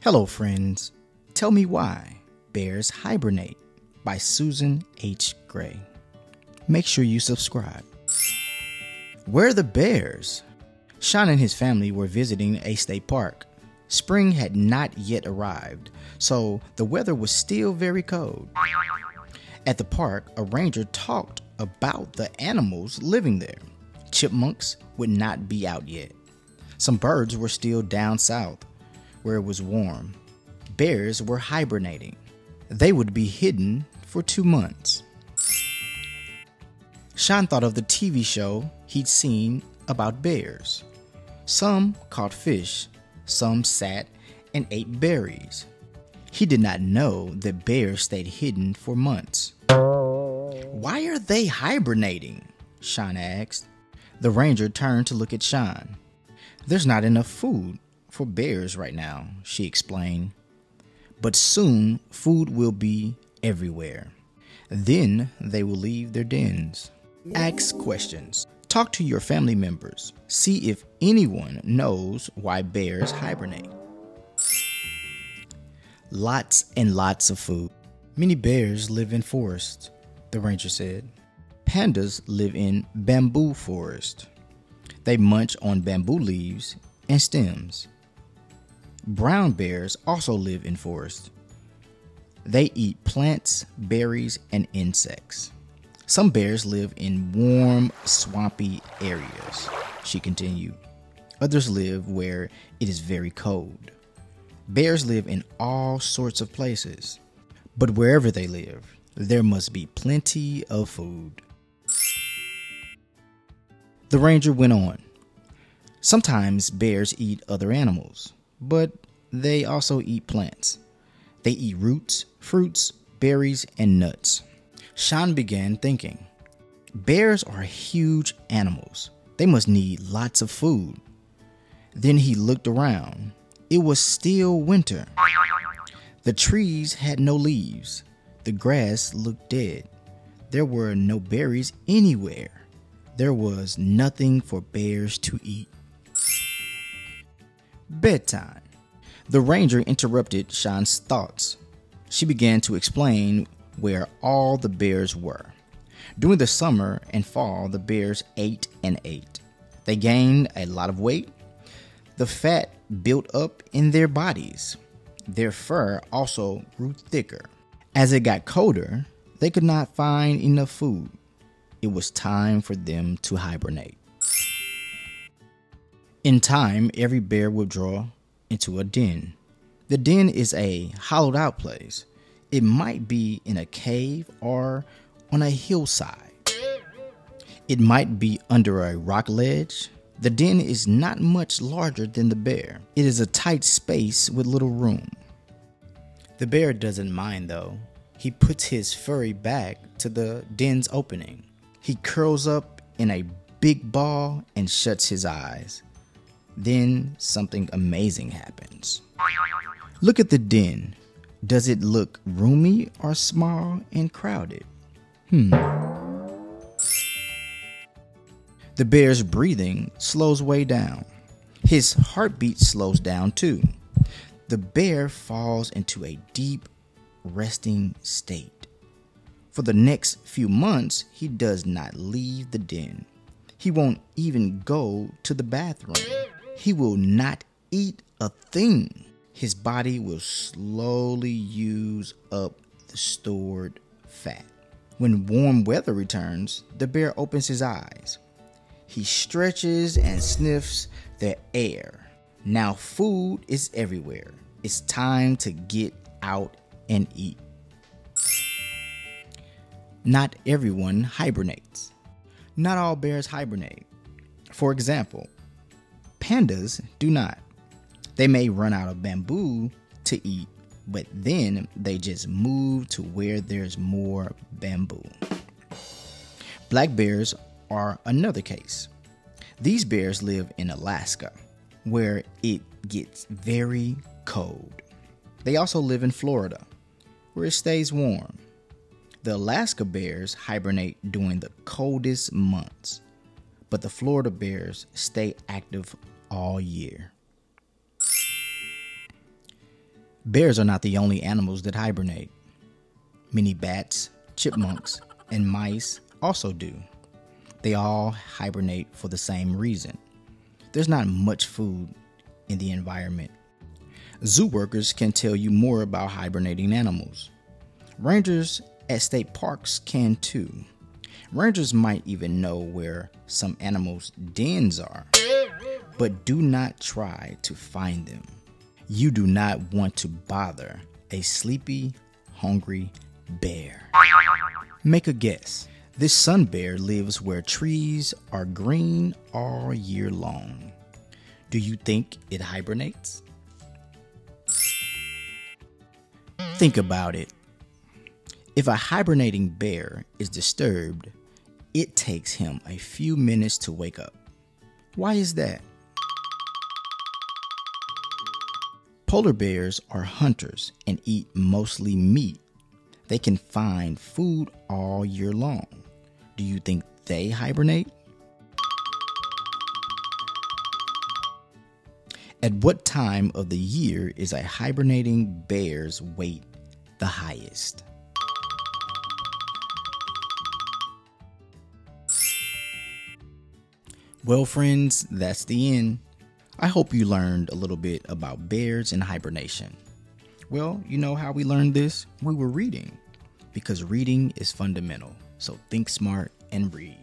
Hello, friends. Tell Me Why Bears Hibernate by Susan H. Gray. Make sure you subscribe. Where are the bears? Sean and his family were visiting a state park. Spring had not yet arrived, so the weather was still very cold. At the park, a ranger talked about the animals living there. Chipmunks would not be out yet. Some birds were still down south, where it was warm. Bears were hibernating. They would be hidden for 2 months. Sean thought of the TV show he'd seen about bears. Some caught fish, some sat and ate berries. He did not know that bears stayed hidden for months. Why are they hibernating? Sean asked. The ranger turned to look at Sean. There's not enough food for bears right now, she explained. But soon food will be everywhere. Then they will leave their dens. Ask questions. Talk to your family members. See if anyone knows why bears hibernate. Lots and lots of food. Many bears live in forests, the ranger said. Pandas live in bamboo forest. They munch on bamboo leaves and stems. Brown bears also live in forests. They eat plants, berries, and insects. Some bears live in warm, swampy areas, she continued. Others live where it is very cold. Bears live in all sorts of places, but wherever they live, there must be plenty of food. The ranger went on. Sometimes bears eat other animals, but they also eat plants. They eat roots, fruits, berries, and nuts. Sean began thinking. Bears are huge animals. They must need lots of food. Then he looked around. It was still winter. The trees had no leaves. The grass looked dead. There were no berries anywhere. There was nothing for bears to eat. Bedtime. The ranger interrupted Sean's thoughts. She began to explain where all the bears were. During the summer and fall, the bears ate and ate. They gained a lot of weight. The fat built up in their bodies. Their fur also grew thicker. As it got colder, they could not find enough food. It was time for them to hibernate. In time, every bear would draw into a den. The den is a hollowed out place. It might be in a cave or on a hillside. It might be under a rock ledge. The den is not much larger than the bear. It is a tight space with little room. The bear doesn't mind though. He puts his furry back to the den's opening. He curls up in a big ball and shuts his eyes. Then something amazing happens. Look at the den. Does it look roomy or small and crowded? The bear's breathing slows way down. His heartbeat slows down too. The bear falls into a deep, resting state. For the next few months, he does not leave the den. He won't even go to the bathroom. He will not eat a thing. His body will slowly use up the stored fat. When warm weather returns, the bear opens his eyes. He stretches and sniffs the air. Now food is everywhere. It's time to get out and eat. Not everyone hibernates. Not all bears hibernate. For example, pandas do not. They may run out of bamboo to eat, but then they just move to where there's more bamboo. Black bears are another case. These bears live in Alaska, where it gets very cold. They also live in Florida, where it stays warm. The Alaska bears hibernate during the coldest months, but the Florida bears stay active all year. Bears are not the only animals that hibernate. Many bats, chipmunks, and mice also do. They all hibernate for the same reason. There's not much food in the environment. Zoo workers can tell you more about hibernating animals. Rangers at state parks can too. Rangers might even know where some animals' dens are, but do not try to find them. You do not want to bother a sleepy, hungry bear. Make a guess. This sun bear lives where trees are green all year long. Do you think it hibernates? Think about it. If a hibernating bear is disturbed, it takes him a few minutes to wake up. Why is that? Polar bears are hunters and eat mostly meat. They can find food all year long. Do you think they hibernate? At what time of the year is a hibernating bear's weight the highest? Well, friends, that's the end. I hope you learned a little bit about bears and hibernation. Well, you know how we learned this? We were reading, because reading is fundamental. So think smart and read.